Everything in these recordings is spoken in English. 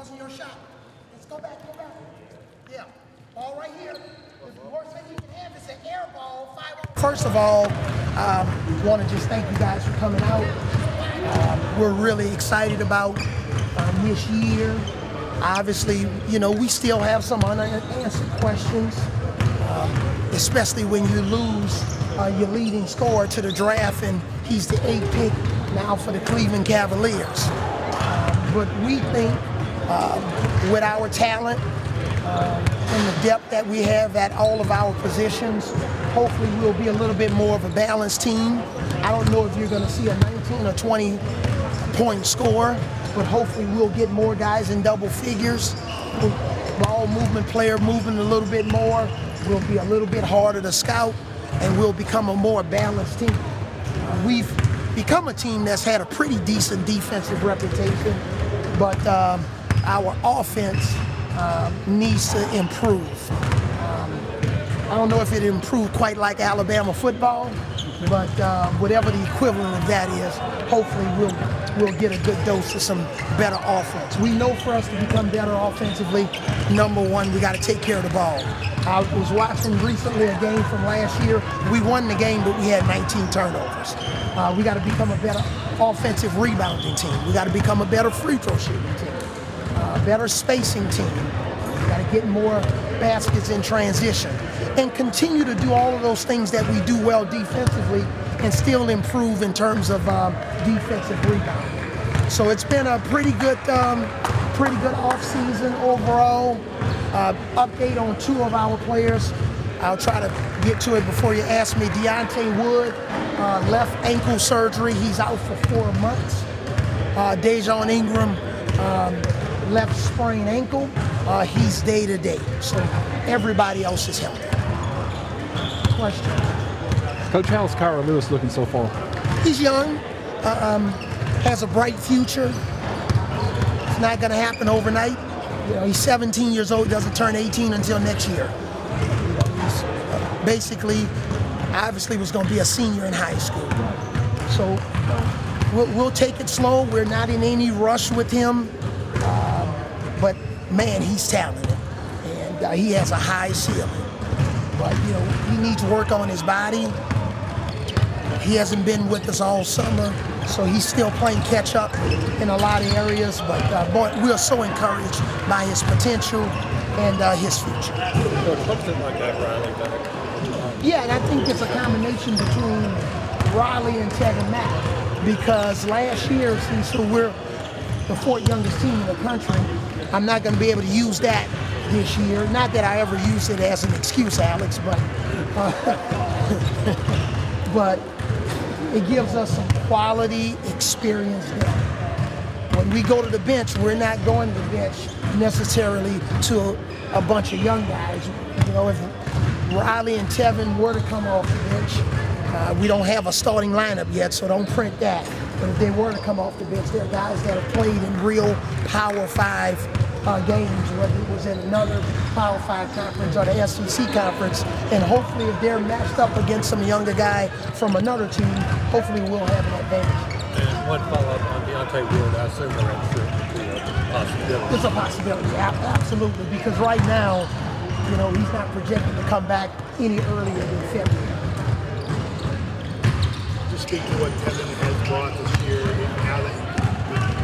wasn't your shot. Let's go back, go back. Yeah, ball right here. The worst thing you can have is an air ball, 5-0. First of all, want to just thank you guys for coming out. We're really excited about this year. Obviously, you know, we still have some unanswered questions, especially when you lose your leading scorer to the draft, and he's the 8th pick now for the Cleveland Cavaliers. But we think with our talent and the depth that we have at all of our positions, hopefully we'll be a little bit more of a balanced team. I don't know if you're going to see a 19 or 20 point score, but hopefully we'll get more guys in double figures. Ball movement, player moving a little bit more. We'll be a little bit harder to scout, and we'll become a more balanced team. We've become a team that's had a pretty decent defensive reputation, but our offense needs to improve. I don't know if it improved quite like Alabama football, but whatever the equivalent of that is, hopefully we'll get a good dose of some better offense. We know for us to become better offensively, number one, we got to take care of the ball. I was watching recently a game from last year. We won the game, but we had 19 turnovers. We got to become a better offensive rebounding team. We got to become a better free throw shooting team, a better spacing team. We got to get more baskets in transition and continue to do all of those things that we do well defensively and still improve in terms of defensive rebounding. So it's been a pretty good off-season overall. Update on 2 of our players. I'll try to get to it before you ask me. Diante Wood, left ankle surgery. He's out for 4 months. Dejon Ingram, left sprained ankle. He's day-to-day. So everybody else is healthy. Question? Coach, how's Kira Lewis looking so far? He's young, has a bright future. It's not going to happen overnight. You know, he's 17 years old, doesn't turn 18 until next year. You know, he's basically, obviously was going to be a senior in high school. So we'll take it slow. We're not in any rush with him. But man, he's talented, and he has a high ceiling. But you know, he needs work on his body. He hasn't been with us all summer, so he's still playing catch up in a lot of areas. But boy, we're so encouraged by his potential and his future. Something like that, Riley back. Yeah, and I think it's a combination between Riley and Tevin Mack, because last year, since we're the 4th youngest team in the country, I'm not going to be able to use that this year. Not that I ever use it as an excuse, Alex, but but it gives us some quality experience there. When we go to the bench, we're not going to the bench necessarily to a bunch of young guys. You know, if Riley and Tevin were to come off the bench, we don't have a starting lineup yet, so don't print that. But if they were to come off the bench, they're guys that have played in real Power 5 games, whether it was in another Power 5 conference or the SEC conference. And hopefully if they're matched up against some younger guy from another team, hopefully we'll have an advantage. And one follow-up on Diante Wood, I assume that's a possibility. It's a possibility, absolutely, because right now, you know, he's not projected to come back any earlier than February. Just speak to what Tevin has brought this year, and now that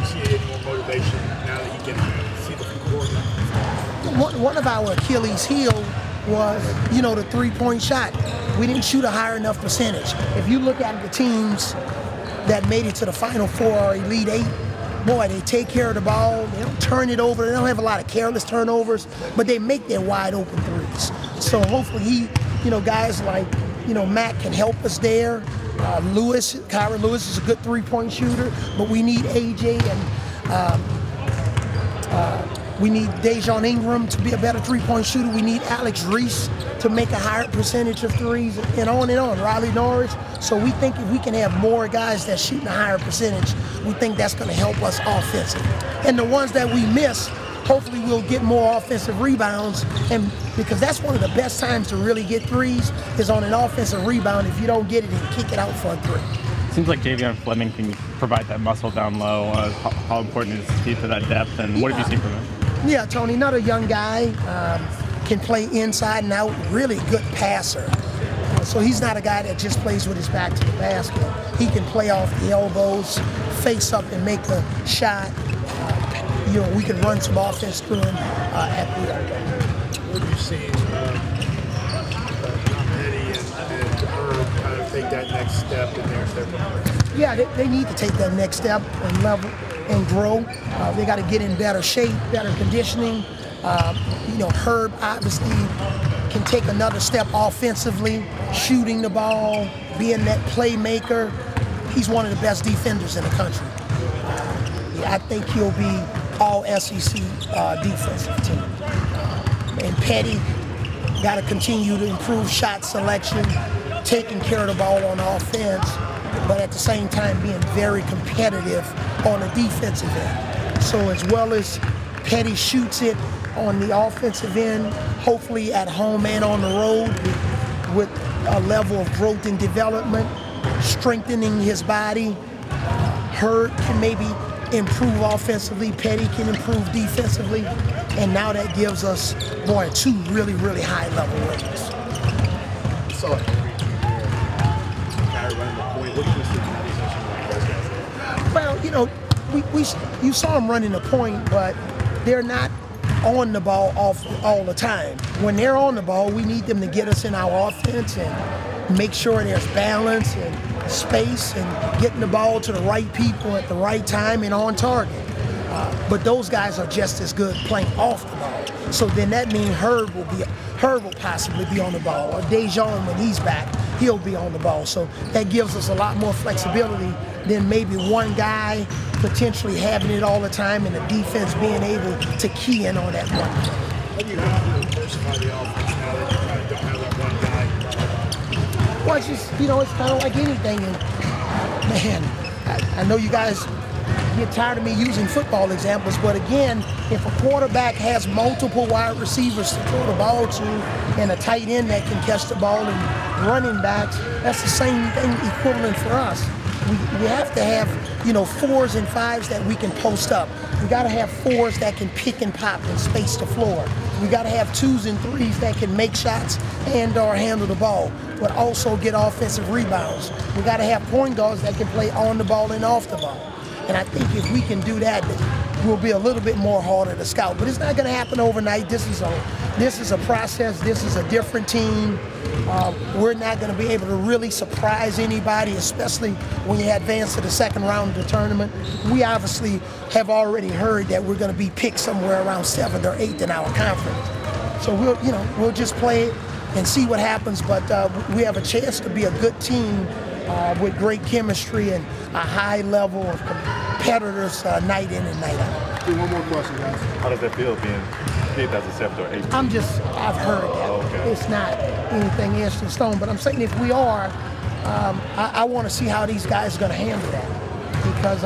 you see any more motivation, now that he can see the floor. One of our Achilles heel was, you know, the 3-point shot. We didn't shoot a high enough percentage. If you look at the teams that made it to the Final Four or Elite 8, boy, they take care of the ball. They don't turn it over. They don't have a lot of careless turnovers, but they make their wide open threes. So hopefully he, you know, guys like, you know, Matt can help us there. Kira Lewis is a good 3-point shooter, but we need AJ and we need Dejon Ingram to be a better 3-point shooter. We need Alex Reese to make a higher percentage of threes, and on and on. Riley Norris. So we think if we can have more guys that shoot a higher percentage, we think that's going to help us offensively. And the ones that we miss, hopefully we'll get more offensive rebounds, and because that's one of the best times to really get threes is on an offensive rebound if you don't get it and kick it out for a 3. Seems like Javion Fleming can provide that muscle down low. How important is he to that depth, and what have you seen from him? Yeah, Tony, another young guy, can play inside and out, really good passer. So he's not a guy that just plays with his back to the basket. He can play off the elbows, face up and make a shot. We can run some offense through him at will. What have you seen Eddie and Herb kind of take that next step in their step? Yeah, they need to take that next step and level and grow. They got to get in better shape, better conditioning. Herb obviously can take another step offensively, shooting the ball, being that playmaker. He's one of the best defenders in the country. I think he'll be all SEC defensive team. And Petty got to continue to improve shot selection, taking care of the ball on offense, but at the same time being very competitive on the defensive end. So as well as Petty shoots it on the offensive end, hopefully at home and on the road with a level of growth and development, strengthening his body. Herb can maybe improve offensively, Petty can improve defensively, and now that gives us, boy, two really, really high-level wings. So, well, you saw him running the point, but they're not on the ball all the time. When they're on the ball, we need them to get us in our offense and make sure there's balance and space and getting the ball to the right people at the right time and on target. But those guys are just as good playing off the ball. So then that means Herb will possibly be on the ball, or Dejan, when he's back, he'll be on the ball. So that gives us a lot more flexibility than maybe one guy potentially having it all the time and the defense being able to key in on that one. How do you diversify the offense now that you kind of don't have that one guy? Well, it's just, it's kind of like anything. And man, I know you guys get tired of me using football examples, but again, if a quarterback has multiple wide receivers to throw the ball to and a tight end that can catch the ball and running backs, that's the same thing equivalent for us. We have to have, 4s and 5s that we can post up. We got to have 4s that can pick and pop and space the floor. We got to have 2s and 3s that can make shots and or handle the ball, but also get offensive rebounds. We got to have point guards that can play on the ball and off the ball. And I think if we can do that, we'll be a little bit more harder to scout. But it's not going to happen overnight. This is a process. This is a different team. We're not going to be able to really surprise anybody, especially when you advance to the second round of the tournament. We obviously have already heard that we're going to be picked somewhere around 7th or 8th in our conference. So we'll just play it and see what happens. But we have a chance to be a good team with great chemistry and a high level of competitors night in and night out. One more question, guys. How does that feel being picked as a 7th or 8th? I've heard that. Oh, okay. It's not anything etched in stone, but I'm saying if we are, I want to see how these guys are going to handle that, because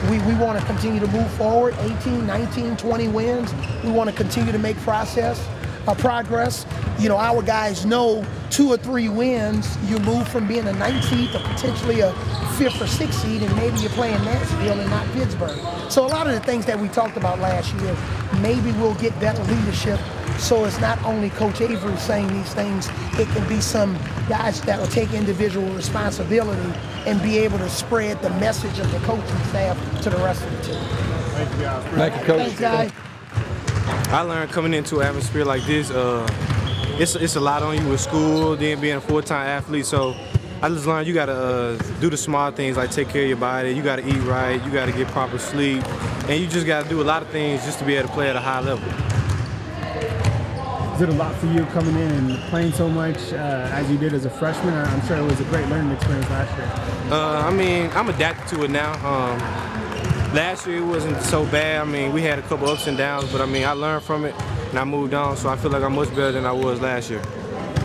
we want to continue to move forward, 18, 19, 20 wins. We want to continue to make progress. Our guys know 2 or 3 wins, you move from being a 19th to potentially a 5th or 6th seed, and maybe you're playing Nashville and not Pittsburgh. So a lot of the things that we talked about last year, maybe we'll get better leadership. So it's not only Coach Avery saying these things, it can be some guys that will take individual responsibility and be able to spread the message of the coaching staff to the rest of the team. Thank you, guys. Thank you, Coach. Thanks, guys. I learned coming into an atmosphere like this, it's a lot on you with school, then being a full-time athlete. So I just learned you gotta do the small things like take care of your body. You gotta eat right. You gotta get proper sleep, and you just gotta do a lot of things just to be able to play at a high level. Is it a lot for you coming in and playing so much as you did as a freshman? I'm sure it was a great learning experience last year. I'm adapted to it now. Last year it wasn't so bad. We had a couple ups and downs, but I learned from it and I moved on, so I feel like I'm much better than I was last year.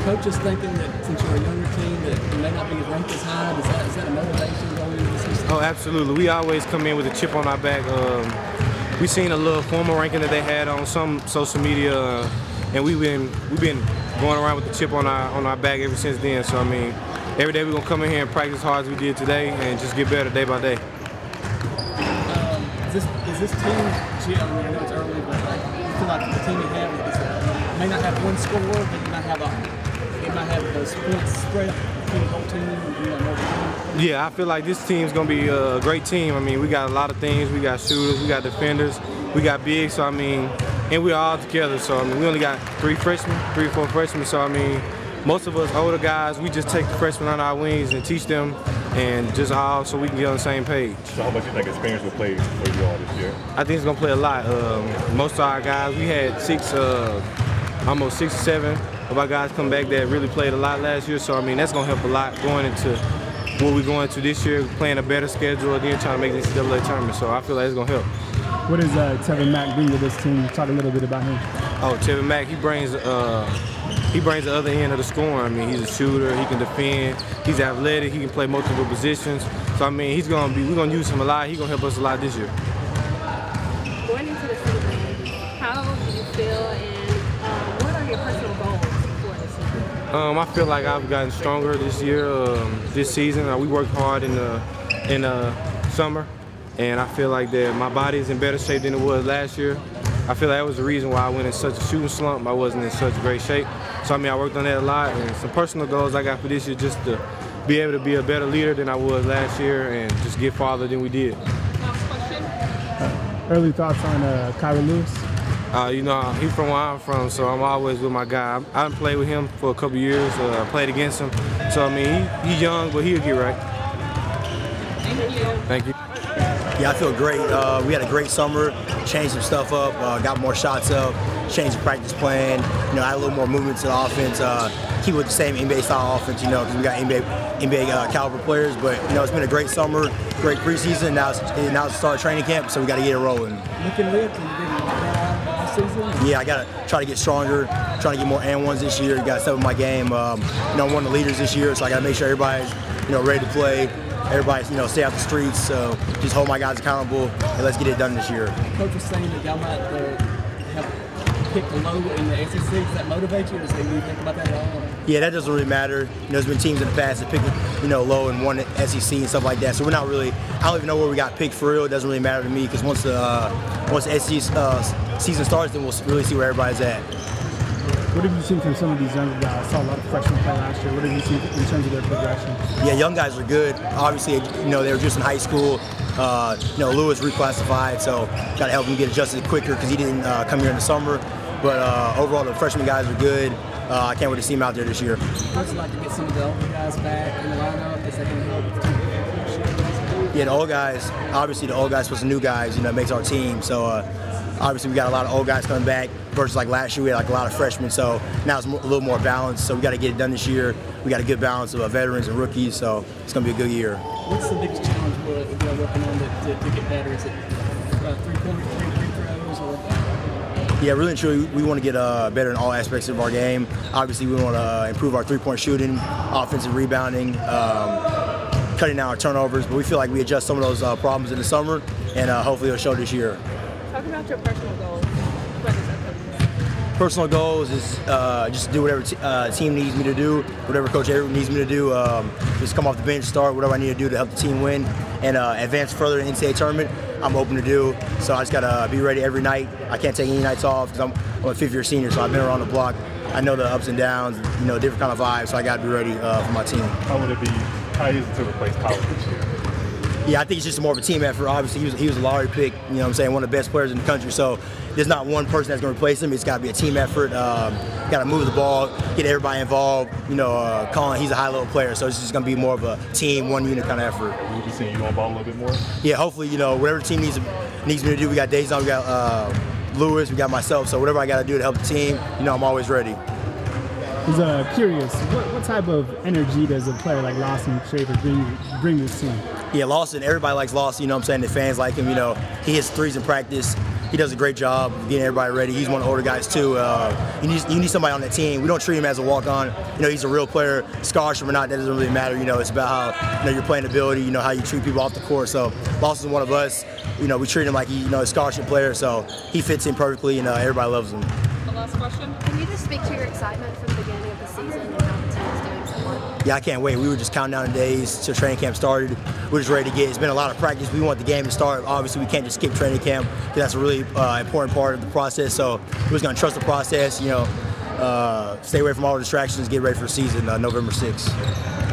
Coach is thinking that since you're a younger team that you may not be ranked as high. Is that a motivation going into the season? Oh, absolutely. We always come in with a chip on our back. We seen a little formal ranking that they had on some social media, and we've been going around with the chip on our back ever since then. So every day we're going to come in here and practice as hard as we did today and just get better day by day. Is this team, I know it's early, but I feel like the team you have may not have one scorer, but it might have a points spread between the whole team and Yeah, I feel like this team's going to be a great team. I mean, we got a lot of things. We got shooters, we got defenders, we got bigs, so I mean, and we're all together. So I mean, we only got 3 or 4 freshmen, so I mean, most of us older guys, we just take the freshmen on our wings and teach them, and just all so we can get on the same page. So how much do you think experience will play for you all this year? I think it's gonna play a lot. Most of our guys, we had almost 6 or 7 of our guys come back that really played a lot last year. So I mean, that's gonna help a lot going into what we're going to this year, playing a better schedule, and then trying to make the NCAA tournament. So I feel like it's gonna help. What does Tevin Mack bring to this team? Talk a little bit about him. Oh, Tevin Mack, he brings the other end of the scoring. I mean, he's a shooter, he can defend, he's athletic, he can play multiple positions. So I mean, we're gonna use him a lot. He's gonna help us a lot this year. Going into the season, how do you feel, and what are your personal goals for the season? I feel like I've gotten stronger this year, this season. We worked hard in the summer, and I feel like that my body is in better shape than it was last year. I feel like that was the reason why I went in such a shooting slump. I wasn't in such great shape. So I mean, I worked on that a lot, and some personal goals I got for this year, just to be able to be a better leader than I was last year and just get farther than we did. Last question. Early thoughts on Kyra Lewis? You know, he's from where I'm from, so I'm always with my guy. I haven't played with him for a couple years. I played against him. So I mean, he's young, but he'll get right. Thank you. Thank you. Yeah, I feel great. We had a great summer, changed some stuff up, got more shots up, changed the practice plan, you know, add a little more movement to the offense, keep with the same NBA style offense, you know, because we got NBA caliber players. But, you know, it's been a great summer, great preseason. Now it's the start of training camp, so we got to get it rolling. Looking good, can you get last season? Yeah, I got to try to get stronger, trying to get more and-ones this year. Got to step up my game. You know, I'm one of the leaders this year, so I got to make sure everybody's, you know, ready to play. Everybody, you know, stay out the streets, so just hold my guys accountable, and let's get it done this year. Coach was saying that y'all might have picked low in the SEC. Does that motivate you, or does you think about that at all? Yeah, that doesn't really matter. You know, there's been teams in the past that picked, you know, low and won the SEC and stuff like that. So we're not really. I don't even know where we got picked for real. It doesn't really matter to me, because once the SEC season starts, then we'll really see where everybody's at. What have you seen from some of these younger guys? I saw a lot of freshmen play last year. What have you seen in terms of their progression? Yeah, young guys are good. Obviously, you know, they were just in high school. You know, Lewis reclassified, so got to help him get adjusted quicker because he didn't come here in the summer. But overall, the freshman guys are good. I can't wait to see him out there this year. What's it like to get some of the older guys back in the lineup? Is that going to help? Yeah, the old guys, obviously the old guys plus the new guys, you know, makes our team. So obviously we got a lot of old guys coming back versus like last year we had like a lot of freshmen. So now it's a little more balanced. So we got to get it done this year. We got a good balance of veterans and rookies. So it's going to be a good year. What's the biggest challenge we're working on to get better? Is it three-pointers, free throws, or? Yeah, really and truly, we want to get better in all aspects of our game. Obviously, we want to improve our three-point shooting, offensive rebounding, cutting down our turnovers. But we feel like we adjust some of those problems in the summer, and hopefully it'll show this year. Talk about your personal goals. What is that? Personal goals is just do whatever team needs me to do, whatever Coach Avery needs me to do. Just come off the bench, start whatever I need to do to help the team win and advance further in the NCAA tournament. I'm open to do. So I just gotta be ready every night. I can't take any nights off because I'm a fifth-year senior, so I've been around the block. I know the ups and downs, you know, different kind of vibes. So I gotta be ready for my team. How would it be? How is it to replace college this year? Yeah, I think it's just more of a team effort. Obviously, he was a lottery pick, you know what I'm saying, one of the best players in the country. So there's not one person that's going to replace him. It's got to be a team effort. Got to move the ball, get everybody involved. You know, Colin, he's a high-level player, so it's just going to be more of a team, one-unit kind of effort. Would you say you on ball a little bit more? Yeah, hopefully, you know, whatever the team needs me to do. We got Dazon, we got Lewis, we got myself. So whatever I got to do to help the team, you know, I'm always ready. I was curious, what type of energy does a player like Lawson Shaver bring to this team? Yeah, Lawson, everybody likes Lawson, you know what I'm saying? The fans like him, you know. He hits threes in practice. He does a great job of getting everybody ready. He's one of the older guys, too. You need somebody on that team. We don't treat him as a walk-on. You know, he's a real player. Scholarship or not, that doesn't really matter. You know, it's about how, you know, your playing ability, you know, how you treat people off the court. So Lawson's one of us. You know, we treat him like he's, you know, a scholarship player. So he fits in perfectly, and everybody loves him. The last question. Can you just speak to your excitement from the beginning of the season and how the team is doing so far? yeah, I can't wait. We were just counting down the days till training camp started. We're just ready to get. It's been a lot of practice. We want the game to start. Obviously, we can't just skip training camp because that's a really important part of the process. So we're just gonna trust the process. You know, stay away from all the distractions. Get ready for the season November 6th.